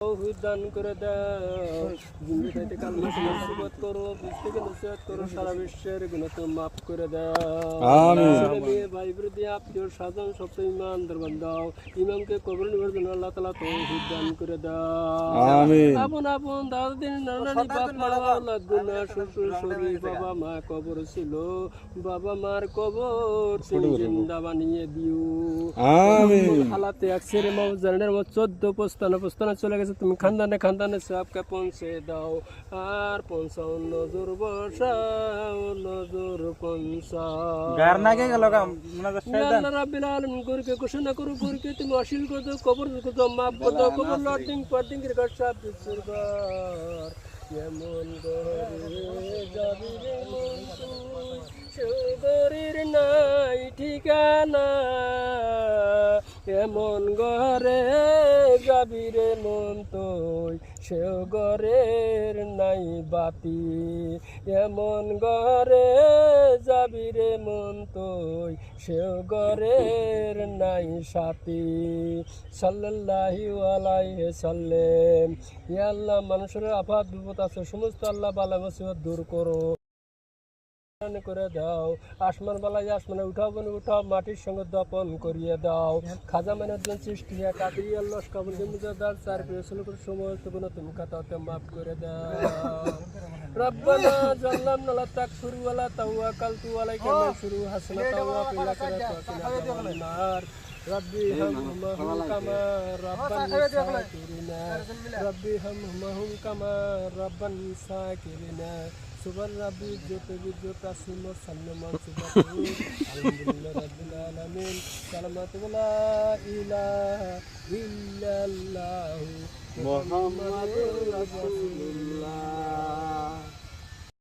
তৌহিদ দান করে দাও। জিন্দগি থেকে কালমা নসিবত করো, বিশ থেকে নসিহত করো, সারা বিশ্বের গুনাহ তুমি মাফ করে দাও। আমিন। ছেলে মেয়ে ভাই বিরোধী আত্মীয় স্বজন সব ইমান দরবান দাও। ইমামকে কবর নিবার জন্য আল্লাহ তাআলা তৌহিদ দান করে দাও। আমিন। আপন আপন দাদিন নানানি বাপ মা আওলাদ গুনাহ শ্বশুর শরী বাবা মা কবর ছিল, বাবা মার কবর তুমি জিন্দা বানিয়ে দিও। আমিন। হালাতে আকসেরে মাউজানের মত 14 পোস্তানা চলে গেছে, তুমি খানদানে সবকে পৌঁছে দাও। আর 55 নজর বসাও, নজর 50 গার না কে গেল গা মুনাজাত শয়তান আল্লাহ রাব্বিল আলামিন গুরকে ঘোষণা করো, গুরকে তুমি অশীল করে দাও, কবর করে দাও, মাফ করে দাও, কবর লর্ডিং পার্টিং এর কাছে সব সুরগার এমন গরে যাবি রে মন তুই, সুগরের নাই ঠিকানা, এমন ঘরে যাবি রে মন তুই, সে ঘরের নাই বাতি, এমন ঘরে যাবি রে মন তুই, সে ঘরের নাই সাথী। সাল্লাল্লাহু আলাইহি সাল্লাম। ইয়া আল্লাহ, মানুষের আফাত বিপদ আছে সমস্ত আল্লাহ বালা মুসিবত দূর করো করে দাও। আসমান বালায় আসমানে উঠাও, মাটির সঙ্গে দপন করিয়ে দাও। খাজা মাইনুদ্দিন চিশতিয়া কাদিরিয়া লস্করবন্দি মুজাদ্দাদ চার পেছল করে সমস্ত গুনাহ তুমি খাতাতে মাফ করে দাও। রব্বানা জাল্লামনা লা তাকফুরু ওয়া লা তাওয়াক্কালতু আলাইকা নাসরু হাসনাতাও ওয়া ফিল আখিরাতি হাসানাতাও নার। রব্বি হামহুম কামা রাব্বানি সাকিরিনা, রব্বি হামহুম কামা রাব্বানি সাকিরিনা। সুবহান রাব্বি ইজ্জত আসিম সাল্লামান সুবহানাহু আলহামদুলিল্লাহি রাব্বিল আলামিন। সালামাতু লা ইলাহা ইল্লাল্লাহু মুহাম্মাদুর রাসূলুল্লাহ।